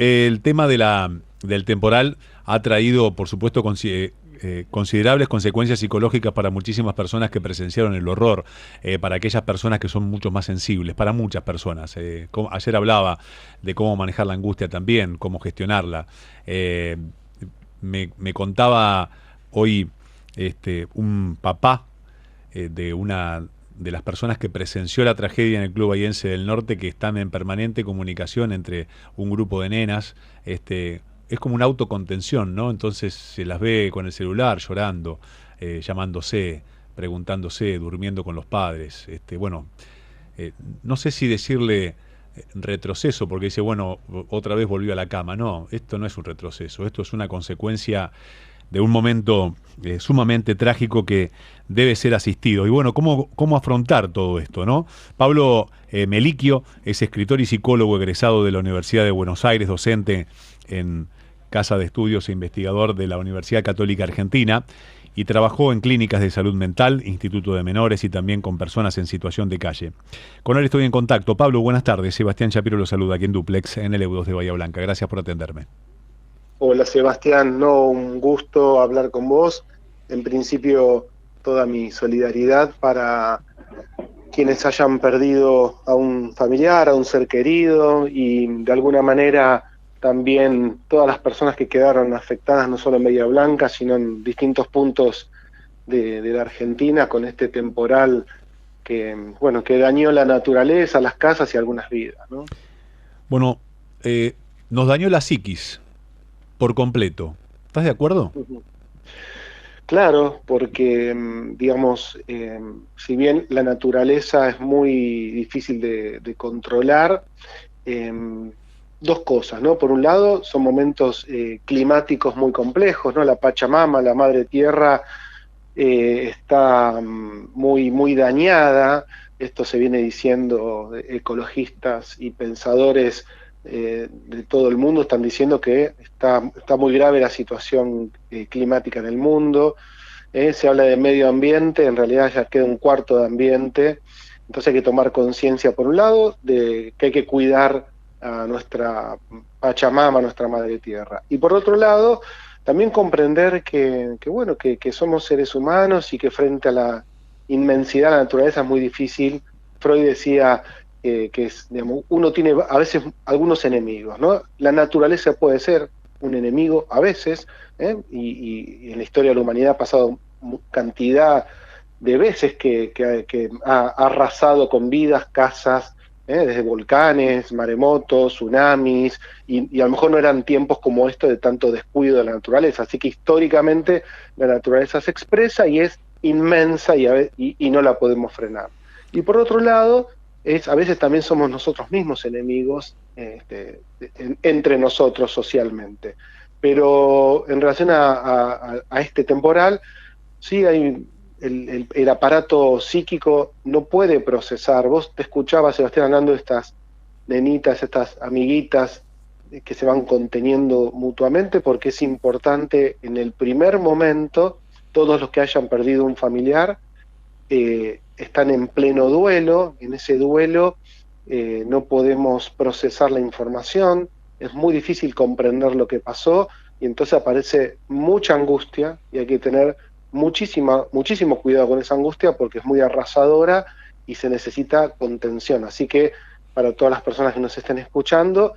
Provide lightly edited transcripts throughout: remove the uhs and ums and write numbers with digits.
El tema del temporal ha traído, por supuesto, considerables consecuencias psicológicas para muchísimas personas que presenciaron el horror, para aquellas personas que son mucho más sensibles, para muchas personas. Ayer hablaba de cómo manejar la angustia también, cómo gestionarla. Eh, me contaba hoy un papá de una de las personas que presenció la tragedia en el Club Bahiense del Norte, que están en permanente comunicación entre un grupo de nenas. Es como una autocontención, ¿no? Entonces se las ve con el celular llorando, llamándose, preguntándose, durmiendo con los padres. Bueno, no sé si decirle retroceso, porque dice, bueno, otra vez volvió a la cama. No, esto no es un retroceso, esto es una consecuencia de un momento sumamente trágico que debe ser asistido. Y bueno, ¿cómo afrontar todo esto, no? Pablo Meliquio es escritor y psicólogo egresado de la Universidad de Buenos Aires, docente en Casa de Estudios e investigador de la Universidad Católica Argentina, y trabajó en clínicas de salud mental, Instituto de Menores y también con personas en situación de calle. Con él estoy en contacto. Pablo, buenas tardes. Sebastián Shapiro lo saluda aquí en Duplex, en el EU2 de Bahía Blanca. Gracias por atenderme. Hola Sebastián, no, un gusto hablar con vos. En principio, toda mi solidaridad para quienes hayan perdido a un familiar, a un ser querido y de alguna manera también todas las personas que quedaron afectadas no solo en Bahía Blanca, sino en distintos puntos de la Argentina con este temporal que, bueno, que dañó la naturaleza, las casas y algunas vidas, ¿no? Bueno, nos dañó la psiquis por completo. ¿Estás de acuerdo? Claro, porque, digamos, si bien la naturaleza es muy difícil de controlar, dos cosas, ¿no? Por un lado, son momentos climáticos muy complejos, ¿no? La Pachamama, la Madre Tierra, está muy dañada. Esto se viene diciendo ecologistas y pensadores de todo el mundo están diciendo que está muy grave la situación climática en el mundo. Se habla de medio ambiente, en realidad ya queda un cuarto de ambiente. Entonces hay que tomar conciencia, por un lado, de que hay que cuidar a nuestra Pachamama, a nuestra Madre Tierra. Y por otro lado, también comprender bueno, que somos seres humanos y que frente a la inmensidad de la naturaleza es muy difícil. Freud decía que es, digamos, uno tiene a veces algunos enemigos, ¿no? La naturaleza puede ser un enemigo a veces, y en la historia de la humanidad ha pasado cantidad de veces que ha arrasado con vidas, casas, desde volcanes, maremotos, tsunamis, y a lo mejor no eran tiempos como esto de tanto descuido de la naturaleza, así que históricamente la naturaleza se expresa y es inmensa y no la podemos frenar. Y por otro lado, a veces también somos nosotros mismos enemigos entre nosotros socialmente. Pero en relación a este temporal, sí hay el aparato psíquico no puede procesar. Vos te escuchabas, Sebastián, hablando de estas nenitas, estas amiguitas que se van conteniendo mutuamente, porque es importante en el primer momento, todos los que hayan perdido un familiar están en pleno duelo. En ese duelo no podemos procesar la información, es muy difícil comprender lo que pasó y entonces aparece mucha angustia y hay que tener muchísimo cuidado con esa angustia porque es muy arrasadora y se necesita contención. Así que para todas las personas que nos estén escuchando,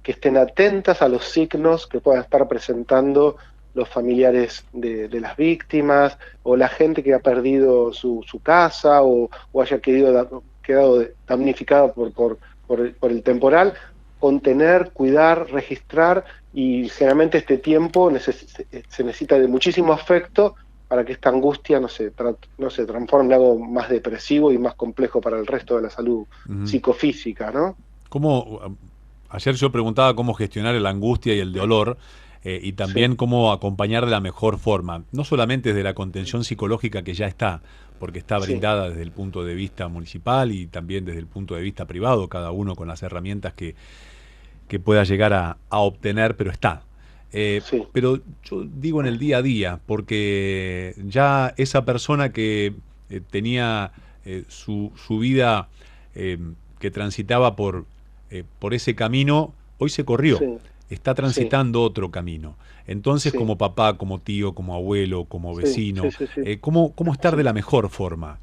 que estén atentas a los signos que puedan estar presentando los familiares de las víctimas o la gente que ha perdido su casa o haya quedado damnificada por el temporal. Contener, cuidar, registrar, y generalmente este tiempo se necesita de muchísimo afecto para que esta angustia no se transforme en algo más depresivo y más complejo para el resto de la salud Ujú. psicofísica, ¿no? ¿Cómo, ayer yo preguntaba cómo gestionar la angustia y el dolor, y Sí, también cómo acompañar de la mejor forma, no solamente desde la contención psicológica que ya está, porque está sí, brindada desde el punto de vista municipal y también desde el punto de vista privado, cada uno con las herramientas que pueda llegar a obtener, pero está. sí, Pero yo digo en el día a día, porque ya esa persona que tenía su vida, que transitaba por ese camino, hoy se corrió. sí. está sí, transitando otro camino. Entonces, sí, como papá, como tío, como abuelo, como sí, sí, vecino, sí, sí, ¿cómo estar de sí. la mejor forma?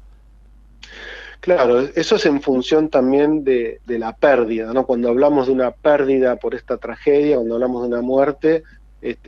Claro, eso es en función también de la pérdida, ¿no? Cuando hablamos de una pérdida por esta tragedia, cuando hablamos de una muerte, es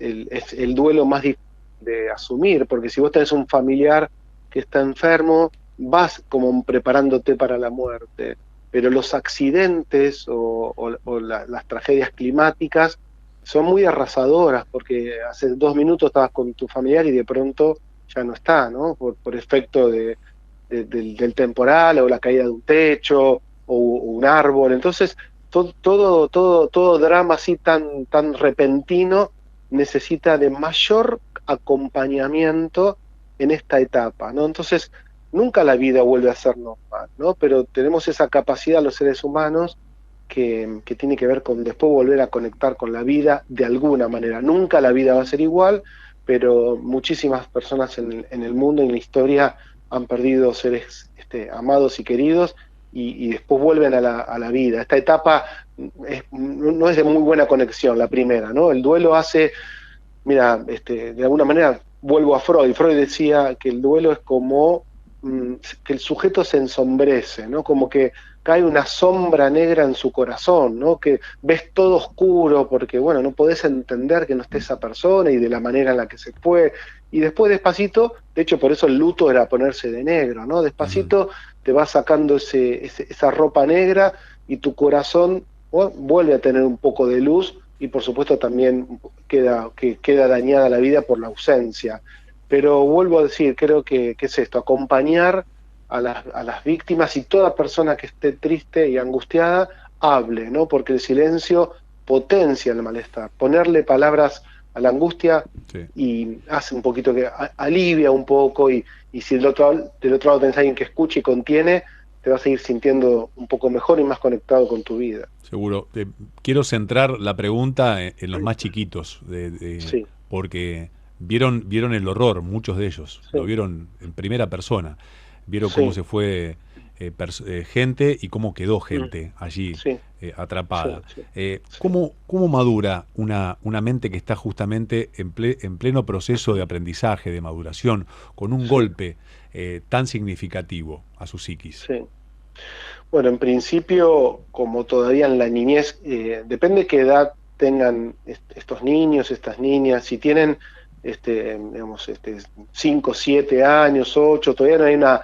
el duelo más difícil de asumir, porque si vos tenés un familiar que está enfermo, vas como preparándote para la muerte, pero los accidentes las tragedias climáticas son muy arrasadoras, porque hace 2 minutos estabas con tu familiar y de pronto ya no está, ¿no? Por efecto del temporal o la caída de un techo o un árbol. Entonces, todo drama así tan repentino necesita de mayor acompañamiento en esta etapa, ¿no? Entonces, nunca la vida vuelve a ser normal, ¿no? Pero tenemos esa capacidad los seres humanos que tiene que ver con después volver a conectar con la vida de alguna manera. Nunca la vida va a ser igual, pero muchísimas personas en el mundo, en la historia, han perdido seres amados y queridos y después vuelven a la vida. Esta etapa no es de muy buena conexión, la primera, ¿no? El duelo hace, mira, de alguna manera vuelvo a Freud. Freud decía que el duelo es como que el sujeto se ensombrece, ¿no? Como que cae una sombra negra en su corazón, ¿no? Que ves todo oscuro porque, bueno, no podés entender que no esté esa persona y de la manera en la que se fue. Y después despacito, de hecho por eso el luto era ponerse de negro, ¿no? Ujú. Despacito te va sacando esa ropa negra y tu corazón vuelve a tener un poco de luz y por supuesto también queda dañada la vida por la ausencia. Pero vuelvo a decir, creo que es esto, acompañar a las víctimas y toda persona que esté triste y angustiada hable, ¿no? Porque el silencio potencia el malestar. Ponerle palabras a la angustia Sí. y hace un poquito que alivia un poco y si del otro lado tenés a alguien que escuche y contiene, te vas a ir sintiendo un poco mejor y más conectado con tu vida. Seguro. Quiero centrar la pregunta en los más chiquitos, Sí, porque vieron el horror, muchos de ellos, lo sí, vieron en primera persona, vieron cómo sí, se fue gente y cómo quedó mm, gente allí sí, sí, atrapada. sí, sí. ¿Cómo madura una mente que está justamente en pleno proceso de aprendizaje, de maduración, con un Sí, golpe tan significativo a su psiquis? sí. Bueno, en principio, como todavía en la niñez, depende qué edad tengan estos niños, estas niñas, si tienen, digamos, 5, 7 años, 8, todavía no hay una Sí,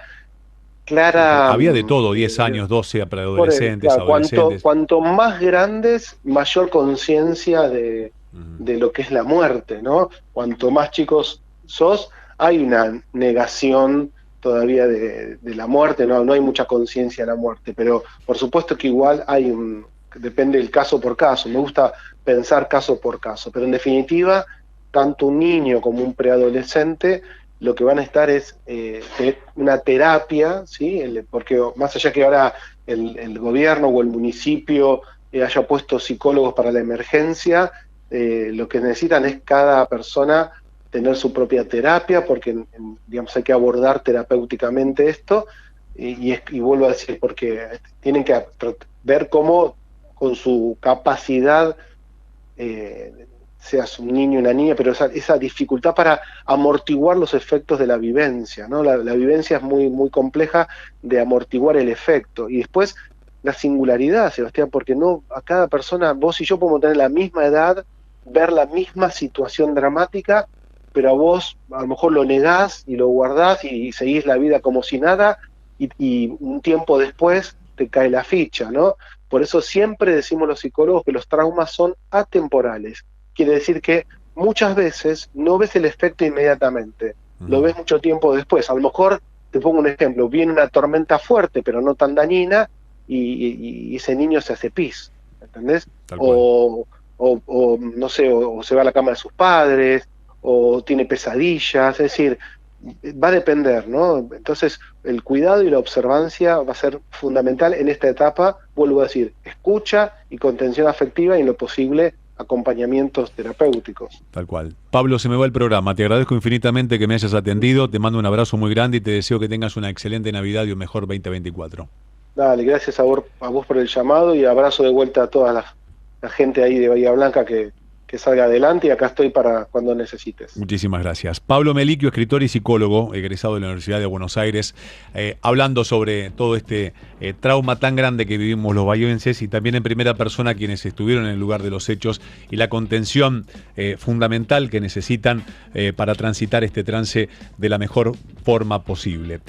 porque clara, había de todo, 10 años, 12 para adolescentes, claro, adolescentes. cuanto más grandes, mayor conciencia Ujú. de lo que es la muerte, ¿no? Cuanto más chicos sos, hay una negación todavía de la muerte, ¿no? No hay mucha conciencia de la muerte, pero por supuesto que igual depende del caso por caso, me gusta pensar caso por caso, pero en definitiva, tanto un niño como un preadolescente lo que van a estar es una terapia, ¿sí? Porque más allá que ahora el gobierno o el municipio haya puesto psicólogos para la emergencia, lo que necesitan es cada persona tener su propia terapia, porque digamos, hay que abordar terapéuticamente esto, y vuelvo a decir, porque tienen que ver cómo con su capacidad seas un niño o una niña, pero esa dificultad para amortiguar los efectos de la vivencia, ¿no? La vivencia es muy compleja de amortiguar el efecto. Y después la singularidad, Sebastián, porque no a cada persona, vos y yo podemos tener la misma edad, ver la misma situación dramática, pero a vos a lo mejor lo negás y lo guardás y seguís la vida como si nada, y un tiempo después te cae la ficha, ¿no? Por eso siempre decimos los psicólogos que los traumas son atemporales. Quiere decir que muchas veces no ves el efecto inmediatamente, lo Ujú. ves mucho tiempo después. A lo mejor, te pongo un ejemplo, viene una tormenta fuerte, pero no tan dañina, y ese niño se hace pis, ¿entendés? Tal cual. O no sé, o se va a la cama de sus padres, o tiene pesadillas, es decir, va a depender, ¿no? Entonces, el cuidado y la observancia va a ser fundamental en esta etapa, vuelvo a decir, escucha y contención afectiva y en lo posible acompañamientos terapéuticos. Tal cual. Pablo, se me va el programa. Te agradezco infinitamente que me hayas atendido. Te mando un abrazo muy grande y te deseo que tengas una excelente Navidad y un mejor 2024. Dale, gracias a vos por el llamado y abrazo de vuelta a toda la gente ahí de Bahía Blanca salga adelante y acá estoy para cuando necesites. Muchísimas gracias. Pablo Meliquio, escritor y psicólogo, egresado de la Universidad de Buenos Aires, hablando sobre todo este trauma tan grande que vivimos los bahienses y también en primera persona quienes estuvieron en el lugar de los hechos y la contención fundamental que necesitan para transitar este trance de la mejor forma posible.